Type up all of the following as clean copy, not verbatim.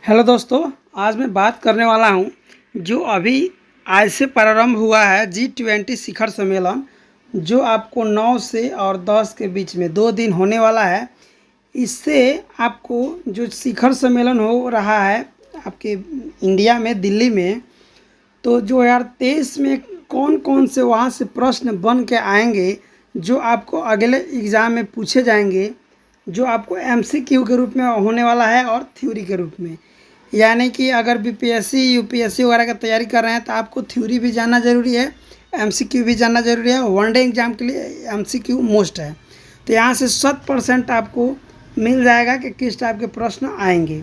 Hello दोस्तों, आज मैं बात करने वाला हूं जो अभी आज से प्रारंभ हुआ है G20 शिखर सम्मेलन, जो आपको 9 से और 10 के बीच में 2 दिन होने वाला है। इससे आपको जो शिखर सम्मेलन हो रहा है आपके इंडिया में, दिल्ली में, तो 2023 में कौन कौन से वहाँ से प्रश्न बन के आएंगे जो आपको अगले एग्ज़ाम में पूछे जाएंगे, जो आपको MCQ के रूप में होने वाला है और थ्योरी के रूप में। यानी कि अगर BPSC UPSC वगैरह का तैयारी कर रहे हैं तो आपको थ्योरी भी जानना ज़रूरी है, MCQ भी जानना ज़रूरी है। वनडे एग्ज़ाम के लिए MCQ मोस्ट है। तो यहाँ से 100% आपको मिल जाएगा कि किस टाइप के प्रश्न आएंगे।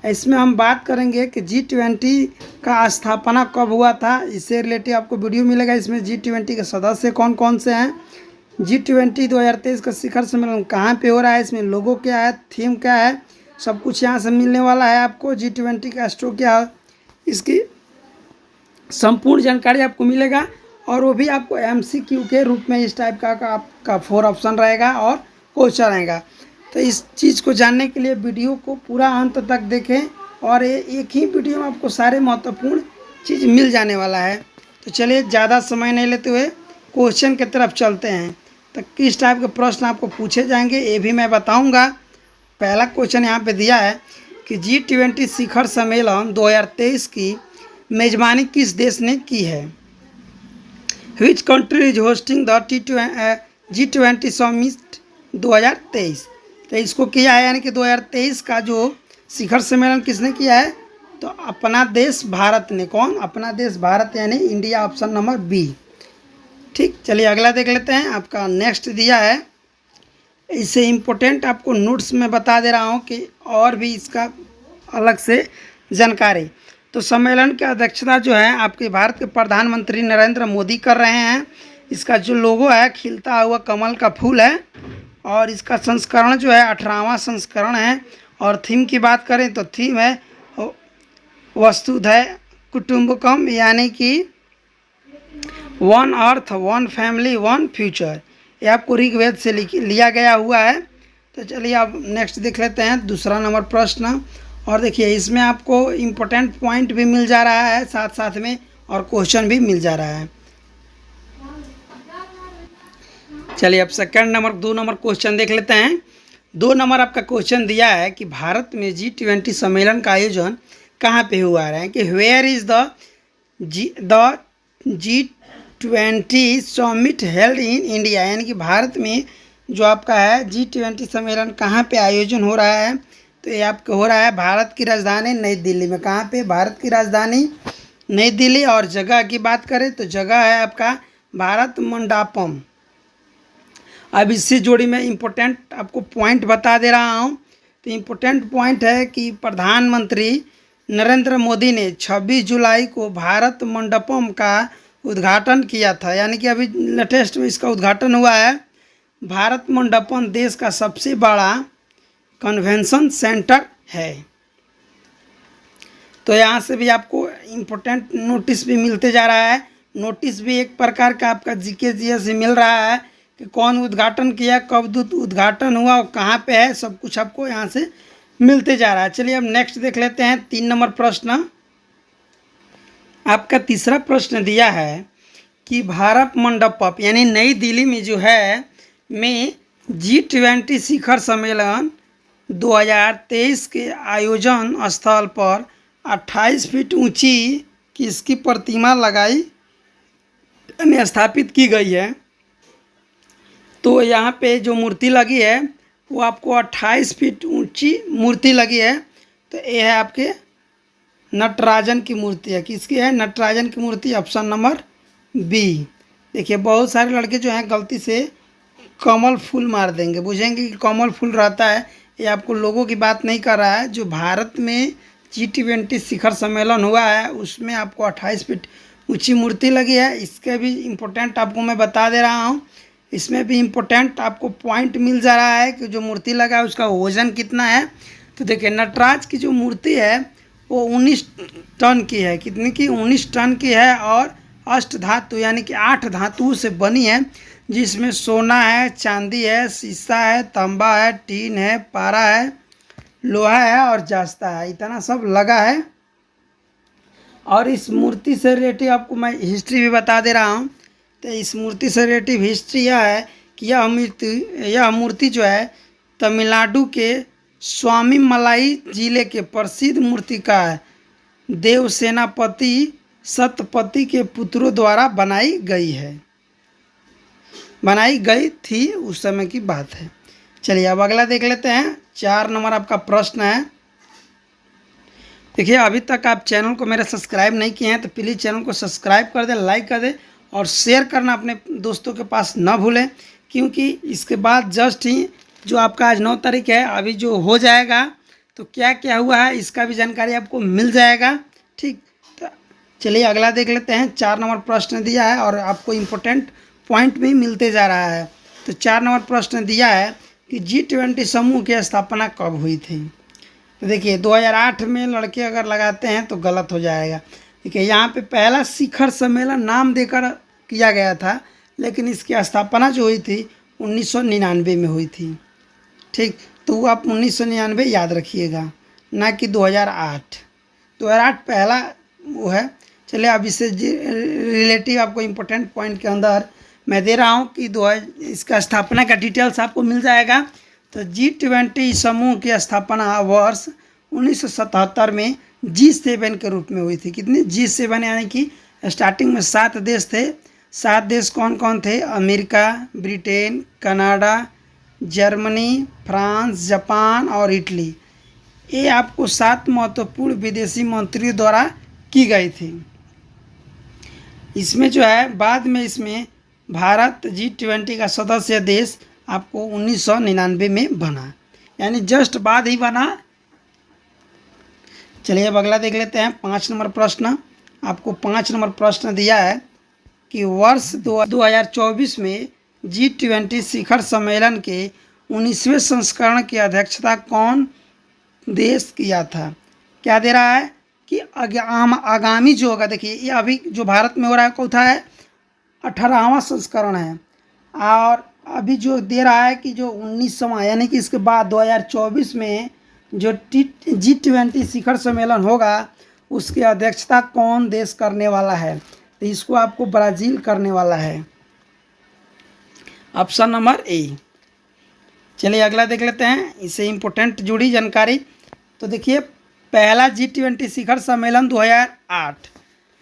इसमें हम बात करेंगे कि G20 का स्थापना कब हुआ था, इससे रिलेटेड आपको वीडियो मिलेगा। इसमें G20 के सदस्य कौन कौन से हैं, G20 2023 का शिखर सम्मेलन कहाँ पे हो रहा है, इसमें लोगो क्या है, थीम क्या है, सब कुछ यहाँ से मिलने वाला है आपको। G20 का स्ट्रो क्या है, इसकी संपूर्ण जानकारी आपको मिलेगा। और वो भी आपको MCQ के रूप में इस टाइप का आपका 4 ऑप्शन रहेगा और क्वेश्चन रहेगा। तो इस चीज़ को जानने के लिए वीडियो को पूरा अंत तक देखें, और एक ही वीडियो में आपको सारे महत्वपूर्ण चीज़ मिल जाने वाला है। तो चलिए ज़्यादा समय नहीं लेते हुए क्वेश्चन की तरफ चलते हैं। तो किस टाइप के प्रश्न आपको पूछे जाएंगे ये भी मैं बताऊंगा। पहला क्वेश्चन यहाँ पे दिया है कि G20 शिखर सम्मेलन 2023 की मेज़बानी किस देश ने की है। Which country is hosting the G20 summit 2023। तो इसको किया है, यानी कि 2023 का जो शिखर सम्मेलन किसने किया है, तो अपना देश भारत ने। कौन? अपना देश भारत, यानी इंडिया, ऑप्शन नंबर बी। ठीक, चलिए अगला देख लेते हैं। आपका नेक्स्ट दिया है, इससे इम्पोर्टेंट आपको नोट्स में बता दे रहा हूँ कि और भी इसका अलग से जानकारी। तो सम्मेलन की अध्यक्षता जो है आपके भारत के प्रधानमंत्री नरेंद्र मोदी कर रहे हैं। इसका जो लोगो है खिलता हुआ कमल का फूल है, और इसका संस्करण जो है 18वां संस्करण है। और थीम की बात करें तो थीम है वसुधैव कुटुंबकम, यानी कि one earth, one family, one future. ये आपको ऋग्वेद से लिया गया हुआ है। तो चलिए अब नेक्स्ट देख लेते हैं, दूसरा नंबर प्रश्न। और देखिए इसमें आपको इम्पोर्टेंट पॉइंट भी मिल जा रहा है साथ साथ में, और क्वेश्चन भी मिल जा रहा है। चलिए अब सेकंड नंबर 2 नंबर क्वेश्चन देख लेते हैं। 2 नंबर आपका क्वेश्चन दिया है कि भारत में G20 सम्मेलन का आयोजन कहाँ पे हुआ है, कि where is the G20 summit held in India. यानी कि भारत में जो आपका है G20 सम्मेलन कहाँ पे आयोजन हो रहा है, तो ये आपका हो रहा है भारत की राजधानी नई दिल्ली में। कहाँ पे? भारत की राजधानी नई दिल्ली। और जगह की बात करें तो जगह है आपका भारत मंडपम। अब इससे जोड़ी में इम्पोर्टेंट आपको पॉइंट बता दे रहा हूँ। तो इम्पोर्टेंट पॉइंट है कि प्रधानमंत्री नरेंद्र मोदी ने 26 जुलाई को भारत मंडपम का उद्घाटन किया था। यानी कि अभी लेटेस्ट में इसका उद्घाटन हुआ है। भारत मंडपम देश का सबसे बड़ा कन्वेंशन सेंटर है। तो यहाँ से भी आपको इम्पोर्टेंट नोटिस भी मिलते जा रहा है। नोटिस भी एक प्रकार का आपका GK से मिल रहा है कि कौन उद्घाटन किया, कब उद्घाटन हुआ और कहाँ पे है, सब कुछ आपको यहाँ से मिलते जा रहा है। चलिए अब नेक्स्ट देख लेते हैं 3 नंबर प्रश्न। आपका तीसरा प्रश्न दिया है कि भारत मंडपम यानी नई दिल्ली में जो है में G20 शिखर सम्मेलन 2023 के आयोजन स्थल पर 28 फीट ऊंची किसकी प्रतिमा लगाई यानी स्थापित की गई है। तो यहाँ पे जो मूर्ति लगी है वो आपको 28 फीट ऊंची मूर्ति लगी है। तो ये है आपके नटराजन की मूर्ति है। किसकी है? नटराजन की मूर्ति, ऑप्शन नंबर बी। देखिए बहुत सारे लड़के जो हैं गलती से कमल फूल मार देंगे, बुझेंगे कि कमल फूल रहता है। ये आपको लोगों की बात नहीं कर रहा है। जो भारत में G20 शिखर सम्मेलन हुआ है उसमें आपको 28 फीट ऊंची मूर्ति लगी है। इसके भी इम्पोर्टेंट आपको मैं बता दे रहा हूँ। इसमें भी इम्पोर्टेंट आपको पॉइंट मिल जा रहा है कि जो मूर्ति लगा है उसका वजन कितना है। तो देखिए नटराज की जो मूर्ति है वो 19 टन की है। कितनी की? 19 टन की है। और अष्ट धातु यानी कि 8 धातुओं से बनी है, जिसमें सोना है, चांदी है, शीशा है, तांबा है, टीन है, पारा है, लोहा है और जास्ता है, इतना सब लगा है। और इस मूर्ति से रिलेटिव आपको मैं हिस्ट्री भी बता दे रहा हूँ। तो इस मूर्ति से रिलेटिव हिस्ट्री यह है कि यह मूर्ति जो है तमिलनाडु के स्वामी मलाई जिले के प्रसिद्ध मूर्तिकार देवसेनापति सतपति के पुत्रों द्वारा बनाई गई थी, उस समय की बात है। चलिए अब अगला देख लेते हैं। 4 नंबर आपका प्रश्न है। देखिए, अभी तक आप चैनल को मेरे सब्सक्राइब नहीं किए हैं तो प्लीज़ चैनल को सब्सक्राइब कर दें, लाइक कर दें और शेयर करना अपने दोस्तों के पास न भूलें, क्योंकि इसके बाद जस्ट ही जो आपका आज 9 तारीख है, अभी जो हो जाएगा तो क्या क्या हुआ है इसका भी जानकारी आपको मिल जाएगा। ठीक, तो चलिए अगला देख लेते हैं। 4 नंबर प्रश्न दिया है और आपको इम्पोर्टेंट पॉइंट भी मिलते जा रहा है। तो 4 नंबर प्रश्न दिया है कि G20 समूह की स्थापना कब हुई थी। तो देखिए 2008 में लड़के अगर लगाते हैं तो गलत हो जाएगा। देखिए यहाँ पे पहला शिखर सम्मेलन नाम देकर किया गया था, लेकिन इसकी स्थापना जो हुई थी 1999 में हुई थी। ठीक, तो आप 1999 याद रखिएगा, ना कि 2008। 2008 पहला वो है। चलिए अब इससे रिलेटिव आपको इम्पोर्टेंट पॉइंट के अंदर मैं दे रहा हूँ कि इसका स्थापना का डिटेल्स आपको मिल जाएगा। तो G20 समूह की स्थापना वर्ष 1977 में G7 के रूप में हुई थी। कितने? G7 यानी कि स्टार्टिंग में 7 देश थे। 7 देश कौन कौन थे? America, Britain, Canada, Germany, France, Japan और इटली। ये आपको 7 महत्वपूर्ण विदेशी मंत्रियों द्वारा की गई थी। इसमें जो है बाद में इसमें भारत G20 का सदस्य देश आपको 1999 में बना, यानी जस्ट बाद ही बना। चलिए अब अगला देख लेते हैं। 5 नंबर प्रश्न। आपको 5 नंबर प्रश्न दिया है कि वर्ष 2024 में G20 शिखर सम्मेलन के 19वें संस्करण की अध्यक्षता कौन देश किया था? क्या दे रहा है कि आगामी जो होगा, देखिए ये अभी जो भारत में हो रहा है कौन है? 18वां संस्करण है। और अभी जो दे रहा है कि जो 19वां यानी कि इसके बाद 2024 में जो G20 शिखर सम्मेलन होगा उसकी अध्यक्षता कौन देश करने वाला है? तो इसको आपको ब्राज़ील करने वाला है, ऑप्शन नंबर ए। चलिए अगला देख लेते हैं, इससे इम्पोर्टेंट जुड़ी जानकारी। तो देखिए पहला G20 शिखर सम्मेलन 2008,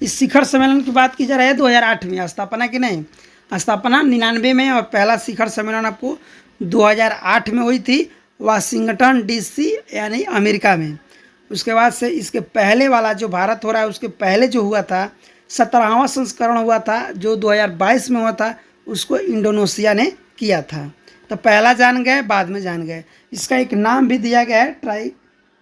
इस शिखर सम्मेलन की बात की जा रही है 2008 में स्थापना की नहीं, स्थापना 99 में और पहला शिखर सम्मेलन आपको 2008 में हुई थी वाशिंगटन DC यानी अमेरिका में। उसके बाद से इसके पहले वाला जो भारत हो रहा है उसके पहले जो हुआ था 17वां संस्करण हुआ था जो 2022 में हुआ था, उसको इंडोनेशिया ने किया था। तो पहला जान गए, बाद में जान गए। इसका एक नाम भी दिया गया है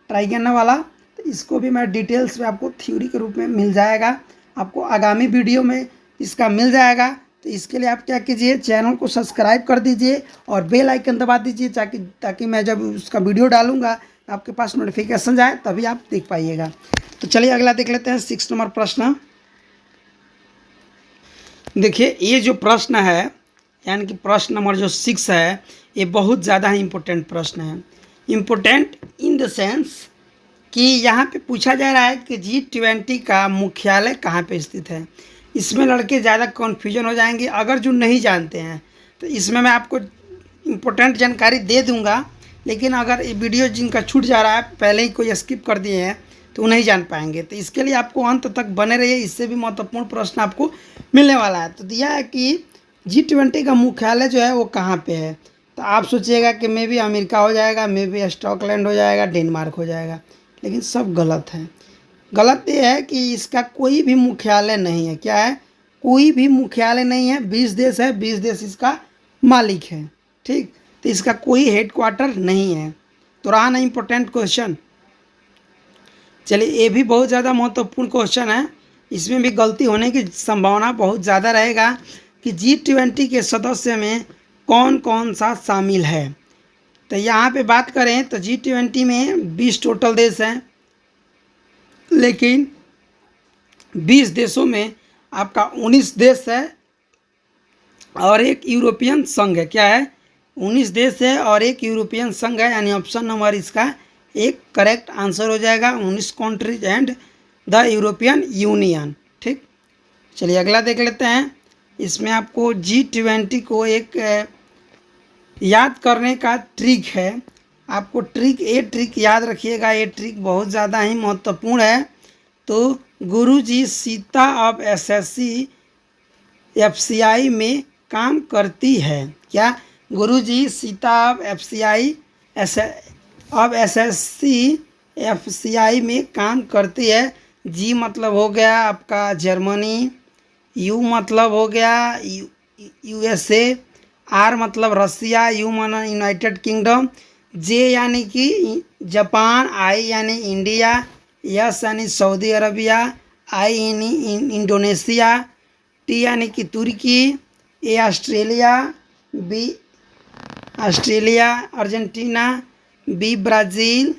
ट्राइगेना वाला। तो इसको भी मैं डिटेल्स में आपको थ्योरी के रूप में मिल जाएगा, आपको आगामी वीडियो में इसका मिल जाएगा। तो इसके लिए आप क्या कीजिए, चैनल को सब्सक्राइब कर दीजिए और बेल आइकन दबा दीजिए ताकि मैं जब उसका वीडियो डालूंगा आपके पास नोटिफिकेशन जाए तभी आप देख पाइएगा। तो चलिए अगला देख लेते हैं। 6 नंबर प्रश्न। देखिए ये जो प्रश्न है यानी कि प्रश्न नंबर जो 6 है, ये बहुत ज़्यादा ही इम्पोर्टेंट प्रश्न है। इम्पोर्टेंट इन द सेंस कि यहाँ पे पूछा जा रहा है कि G20 का मुख्यालय कहाँ पे स्थित है। इसमें लड़के ज़्यादा कन्फ्यूजन हो जाएंगे अगर जो नहीं जानते हैं। तो इसमें मैं आपको इम्पोर्टेंट जानकारी दे दूँगा, लेकिन अगर ये वीडियो जिनका छूट जा रहा है, पहले ही कोई स्किप कर दिए हैं, तो वो नहीं जान पाएंगे। तो इसके लिए आपको अंत तक बने रहिए, इससे भी महत्वपूर्ण प्रश्न आपको मिलने वाला है। तो दिया है कि G20 का मुख्यालय जो है वो कहाँ पे है। तो आप सोचिएगा कि मे भी अमेरिका हो जाएगा, मे भी स्कॉटलैंड हो जाएगा, डेनमार्क हो जाएगा, लेकिन सब गलत है। गलत ये है कि इसका कोई भी मुख्यालय नहीं है। क्या है? कोई भी मुख्यालय नहीं है। 20 देश है, 20 देश इसका मालिक है। ठीक, तो इसका कोई हेडक्वार्टर नहीं है। तो रहा ना इम्पोर्टेंट क्वेश्चन। चलिए ये भी बहुत ज़्यादा महत्वपूर्ण क्वेश्चन है, इसमें भी गलती होने की संभावना बहुत ज़्यादा रहेगा कि G20 के सदस्य में कौन कौन सा शामिल है। तो यहाँ पे बात करें तो G20 में 20 टोटल देश हैं, लेकिन 20 देशों में आपका 19 देश है और एक यूरोपियन संघ है। क्या है? 19 देश है और एक यूरोपियन संघ है, यानी ऑप्शन नंबर इसका एक करेक्ट आंसर हो जाएगा 19 countries and the European union. ठीक, चलिए अगला देख लेते हैं। इसमें आपको G20 को एक याद करने का ट्रिक है। आपको ट्रिक याद रखिएगा, ये ट्रिक बहुत ज़्यादा ही महत्वपूर्ण है। तो गुरुजी सीता अब एसएससी एफसीआई में काम करती है। क्या? गुरुजी सीता अब एसएससी एफसीआई में काम करती है। जी मतलब हो गया आपका जर्मनी, यू मतलब हो गया यूएसए, आर मतलब रसिया, यू माना यूनाइटेड किंगडम, जे यानी कि जापान, आई यानी इंडिया, यस यानी सऊदी अरबिया, आई यानी इंडोनेशिया, टी यानी कि तुर्की, A Australia, B Argentina, B Brazil,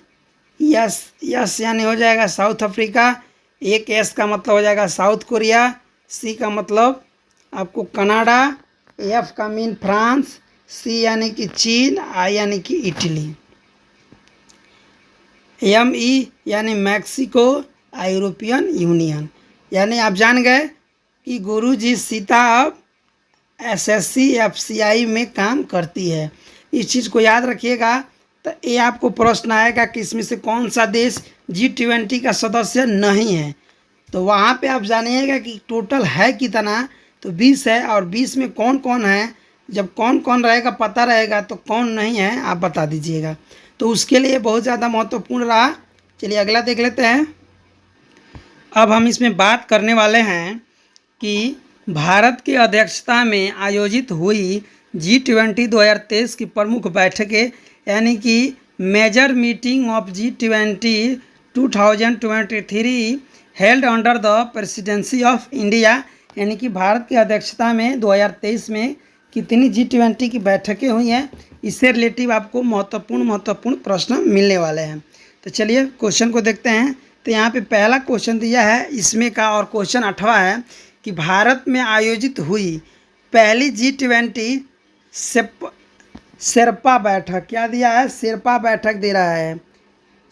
S यानी हो जाएगा साउथ अफ्रीका, एक एस का मतलब हो जाएगा साउथ कोरिया, सी का मतलब आपको कनाडा, एफ का मीन फ्रांस, सी यानी कि चीन, आई यानी कि इटली, एम ई यानी मैक्सिको, यूरोपियन यूनियन। यानी आप जान गए कि गुरुजी सीता अब एसएससी एफसीआई में काम करती है। इस चीज़ को याद रखिएगा। तो ये आपको प्रश्न आएगा कि इसमें से कौन सा देश G20 का सदस्य नहीं है। तो वहाँ पे आप जानिएगा कि टोटल है कितना। तो 20 है, और 20 में कौन कौन है। जब कौन कौन रहेगा पता रहेगा तो कौन नहीं है आप बता दीजिएगा। तो उसके लिए बहुत ज़्यादा महत्वपूर्ण रहा। चलिए अगला देख लेते हैं। अब हम इसमें बात करने वाले हैं कि भारत की अध्यक्षता में आयोजित हुई G20 2023 की प्रमुख बैठकें, यानी कि major meeting of G20 2023 held under the presidency of India, यानी कि भारत की अध्यक्षता में 2023 में कितनी G20 की बैठकें हुई हैं, इससे रिलेटिव आपको महत्वपूर्ण प्रश्न मिलने वाले हैं। तो चलिए क्वेश्चन को देखते हैं। तो यहाँ पे पहला क्वेश्चन दिया है इसमें का, और क्वेश्चन 8वां है कि भारत में आयोजित हुई पहली G20 शेरपा बैठक, क्या दिया है? शेरपा बैठक दे रहा है,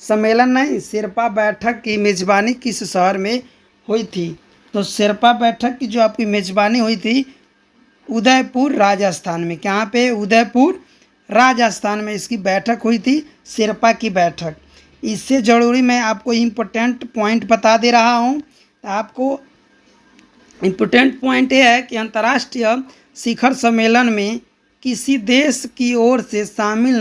सम्मेलन नहीं, शेरपा बैठक की मेज़बानी किस शहर में हुई थी? तो शेरपा बैठक की जो आपकी मेज़बानी हुई थी उदयपुर राजस्थान में। कहाँ पे? उदयपुर राजस्थान में इसकी बैठक हुई थी, शेरपा की बैठक। इससे ज़रूरी मैं आपको इम्पोर्टेंट पॉइंट बता दे रहा हूँ। आपको इम्पोर्टेंट पॉइंट ये है कि अंतर्राष्ट्रीय शिखर सम्मेलन में किसी देश की ओर से शामिल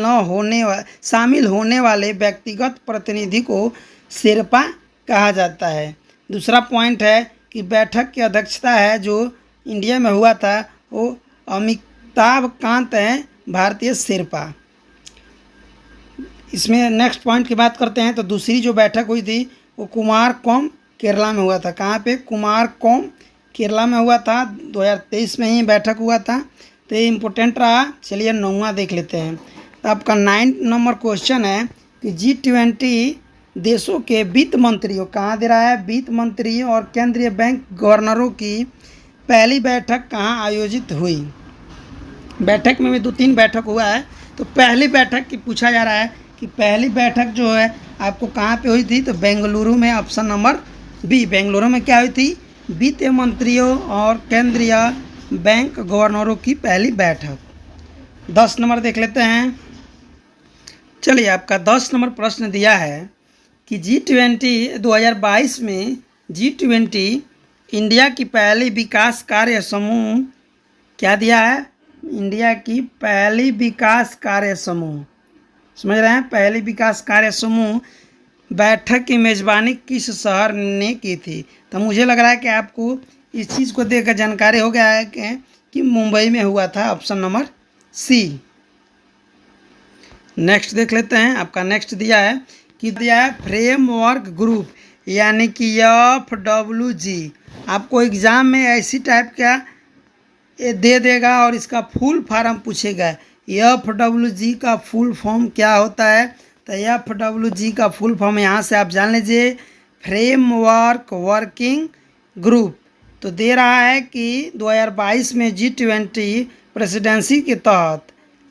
होने वाले व्यक्तिगत प्रतिनिधि को शेरपा कहा जाता है। दूसरा पॉइंट है कि बैठक की अध्यक्षता है जो इंडिया में हुआ था वो अमिताभ कांत हैं, भारतीय शेरपा। इसमें नेक्स्ट पॉइंट की बात करते हैं। तो दूसरी जो बैठक हुई थी वो कुमारकोम केरला में हुआ था। कहाँ पे? कुमारकोम केरला में हुआ था, 2023 में ही बैठक हुआ था। तो ये इम्पोर्टेंट रहा। चलिए 9वां देख लेते हैं। तो आपका 9 नंबर क्वेश्चन है कि G20 देशों के वित्त मंत्रियों, कहाँ दे रहा है? वित्त मंत्रियों और केंद्रीय बैंक गवर्नरों की पहली बैठक कहाँ आयोजित हुई? बैठक में भी 2-3 बैठक हुआ है। तो पहली बैठक की पूछा जा रहा है कि पहली बैठक जो है आपको कहाँ पे हुई थी? तो बेंगलुरु में, ऑप्शन नंबर बी। बेंगलुरु में क्या हुई थी? वित्त मंत्रियों और केंद्रीय बैंक गवर्नरों की पहली बैठक। 10 नंबर देख लेते हैं। चलिए आपका 10 नंबर प्रश्न दिया है कि G20 2022 में G20 इंडिया की पहली विकास कार्य समूह, क्या दिया है? इंडिया की पहली विकास कार्य समूह, समझ रहे हैं? पहली विकास कार्य समूह बैठक की मेज़बानी किस शहर ने की थी? तो मुझे लग रहा है कि आपको इस चीज़ को देखकर जानकारी हो गया है कि मुंबई में हुआ था, ऑप्शन नंबर सी। नेक्स्ट देख लेते हैं। आपका नेक्स्ट दिया है कि दिया है फ्रेमवर्क ग्रुप, यानी कि FWG। आपको एग्ज़ाम में ऐसी टाइप का ये दे देगा और इसका फुल फॉर्म पूछेगा। FWG का फुल फॉर्म क्या होता है? तो FWG का फुल फॉर्म यहाँ से आप जान लीजिए, फ्रेमवर्क वर्किंग ग्रुप। तो दे रहा है कि 2022 में G20 प्रेसिडेंसी के तहत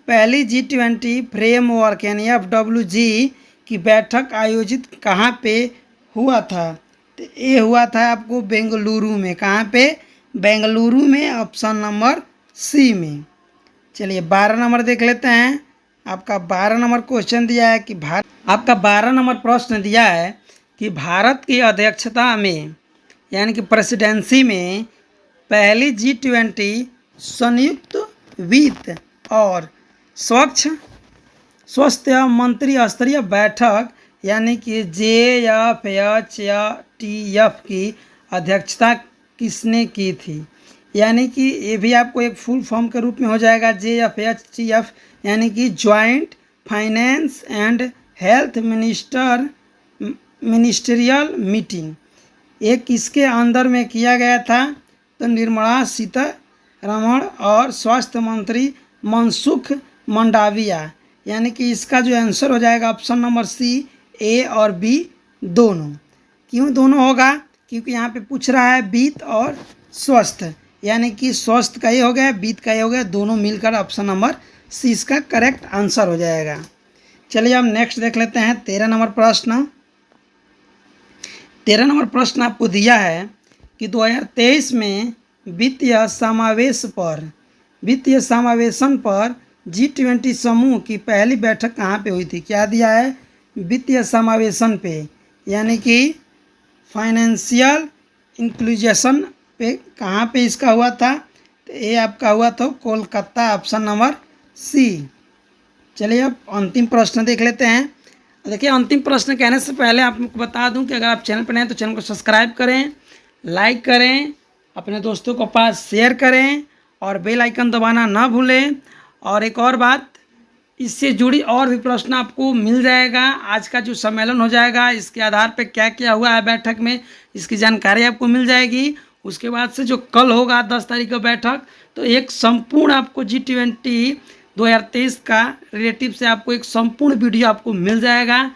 पहली G20 फ्रेमवर्क यानी FWG कि बैठक आयोजित कहाँ पे हुआ था? तो ये हुआ था आपको बेंगलुरु में। कहाँ पे? बेंगलुरु में, ऑप्शन नंबर सी में। चलिए 12 नंबर देख लेते हैं। आपका 12 नंबर क्वेश्चन दिया है कि आपका 12 नंबर प्रश्न दिया है कि भारत की अध्यक्षता में यानी कि प्रेसिडेंसी में पहली G20 संयुक्त वित्त और स्वास्थ्य मंत्री स्तरीय बैठक यानी कि JFHTF की अध्यक्षता किसने की थी? यानी कि ये भी आपको एक फुल फॉर्म के रूप में हो जाएगा। JFHTF यानी कि joint finance and health ministerial meeting. ये किसके अंदर में किया गया था? तो निर्मला सीतारमण और स्वास्थ्य मंत्री मनसुख मंडाविया। यानी कि इसका जो आंसर हो जाएगा ऑप्शन नंबर सी, ए और बी दोनों। क्यों दोनों होगा? क्योंकि यहाँ पे पूछ रहा है वित्त और स्वास्थ्य, यानी कि स्वास्थ्य का ये हो गया, वित्त का ये हो गया, दोनों मिलकर ऑप्शन नंबर सी इसका करेक्ट आंसर हो जाएगा। चलिए अब नेक्स्ट देख लेते हैं 13 नंबर प्रश्न। 13 नंबर प्रश्न आपको दिया है कि 2023 में वित्तीय समावेशन पर G20 समूह की पहली बैठक कहाँ पे हुई थी? क्या दिया है? वित्तीय समावेशन पे, यानी कि फाइनेंशियल इंक्लूजन पे कहाँ पे इसका हुआ था? तो ये आपका हुआ था कोलकाता, ऑप्शन नंबर सी। चलिए अब अंतिम प्रश्न देख लेते हैं। देखिए अंतिम प्रश्न कहने से पहले आपको बता दूं कि अगर आप चैनल पर नए हैं तो चैनल को सब्सक्राइब करें, लाइक करें, अपने दोस्तों को पास शेयर करें और बेल आइकन दबाना ना भूलें। और एक और बात, इससे जुड़ी और भी प्रश्न आपको मिल जाएगा। आज का जो सम्मेलन हो जाएगा इसके आधार पर क्या क्या हुआ है बैठक में, इसकी जानकारी आपको मिल जाएगी। उसके बाद से जो कल होगा 10 तारीख का बैठक, तो एक संपूर्ण आपको G20 2023 का रिलेटिव से आपको एक संपूर्ण वीडियो आपको मिल जाएगा।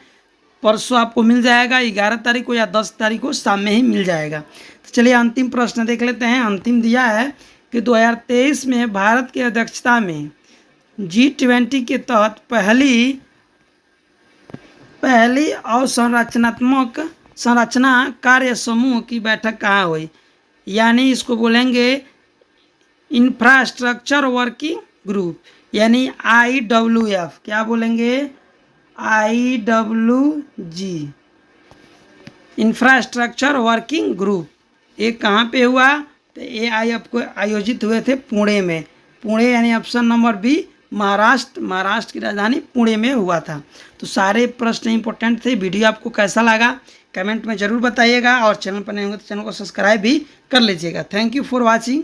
परसों आपको मिल जाएगा, 11 तारीख को या 10 तारीख को शाम में ही मिल जाएगा। तो चलिए अंतिम प्रश्न देख लेते हैं। अंतिम दिया है कि 2023 में भारत की अध्यक्षता में G20 के तहत पहली संरचना कार्य समूह की बैठक कहाँ हुई? यानी इसको बोलेंगे इंफ्रास्ट्रक्चर वर्किंग ग्रुप, यानी IWF। क्या बोलेंगे? IWG, infrastructure working group. ये कहाँ पे हुआ? तो ये आपको आयोजित हुए थे पुणे में। पुणे यानी ऑप्शन नंबर बी, महाराष्ट्र की राजधानी पुणे में हुआ था। तो सारे प्रश्न इंपॉर्टेंट थे। वीडियो आपको कैसा लगा कमेंट में ज़रूर बताइएगा और चैनल पर नए होंगे तो चैनल को सब्सक्राइब भी कर लीजिएगा। Thank you for watching.